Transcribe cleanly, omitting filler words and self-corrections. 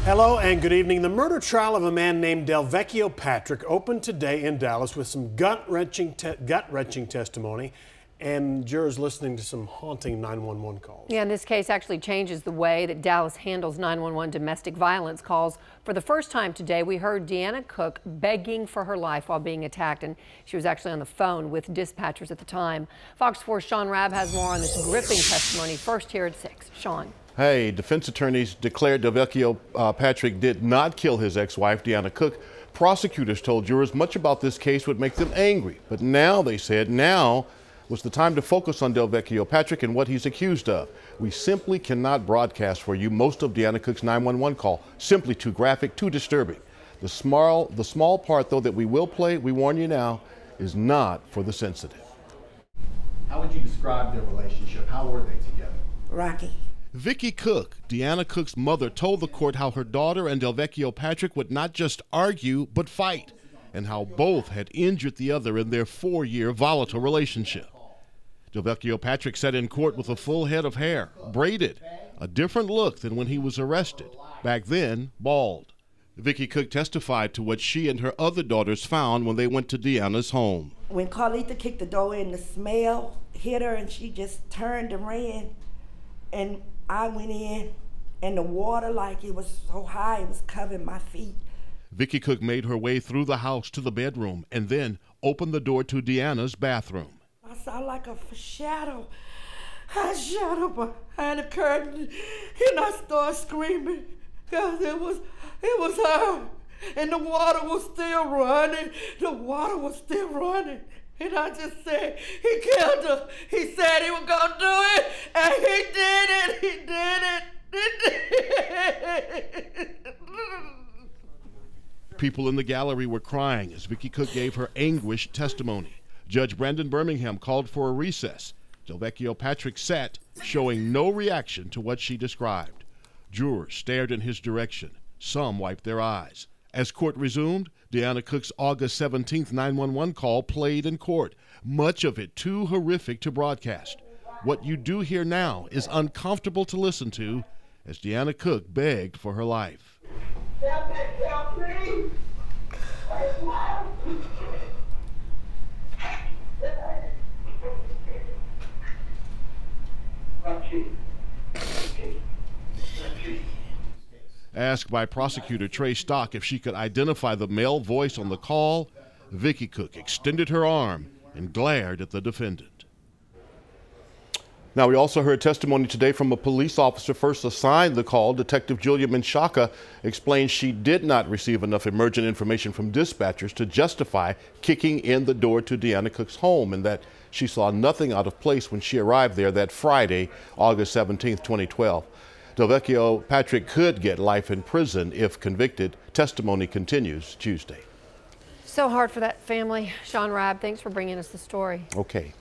Hello and good evening. The murder trial of a man named Delvecchio Patrick opened today in Dallas with some gut-wrenching testimony and jurors listening to some haunting 911 calls. Yeah, and this case actually changes the way that Dallas handles 911 domestic violence calls. For the first time today, we heard Deanna Cook begging for her life while being attacked, and she was actually on the phone with dispatchers at the time. Fox 4's Sean Rabb has more on this gripping testimony. First here at 6. Sean. Hey, defense attorneys declared Delvecchio Patrick did not kill his ex-wife, Deanna Cook. Prosecutors told jurors much about this case would make them angry. But now, they said, now was the time to focus on Delvecchio Patrick and what he's accused of. We simply cannot broadcast for you most of Deanna Cook's 911 call. Simply too graphic, too disturbing. The small part, though, that we will play, we warn you now, is not for the sensitive. How would you describe their relationship? How were they together? Rocky. Vicky Cook, Deanna Cook's mother, told the court how her daughter and Delvecchio Patrick would not just argue, but fight, and how both had injured the other in their 4-year volatile relationship. Delvecchio Patrick sat in court with a full head of hair, braided, a different look than when he was arrested, back then bald. Vicky Cook testified to what she and her other daughters found when they went to Deanna's home. When Carlita kicked the door in, the smell hit her and she just turned and ran. And I went in, and the water, like it was so high, it was covering my feet. Vicky Cook made her way through the house to the bedroom and then opened the door to Deanna's bathroom. I saw like a shadow behind the curtain, and I started screaming because it was her, and the water was still running. The water was still running. And I just said, he killed her. He said he was going to do it, and he did it. He did it. People in the gallery were crying as Vicky Cook gave her anguished testimony. Judge Brandon Birmingham called for a recess. Delvecchio Patrick sat, showing no reaction to what she described. Jurors stared in his direction. Some wiped their eyes. As court resumed, Deanna Cook's August 17th 911 call played in court, much of it too horrific to broadcast. What you do hear now is uncomfortable to listen to as Deanna Cook begged for her life. Help me. Asked by prosecutor Trey Stock if she could identify the male voice on the call, Vicky Cook extended her arm and glared at the defendant. Now, we also heard testimony today from a police officer first assigned the call. Detective Julia Menchaca explained she did not receive enough emergent information from dispatchers to justify kicking in the door to Deanna Cook's home, and that she saw nothing out of place when she arrived there that Friday, August 17th, 2012. Delvecchio Patrick could get life in prison if convicted. Testimony continues Tuesday. So hard for that family. Sean Rabb, thanks for bringing us the story. Okay.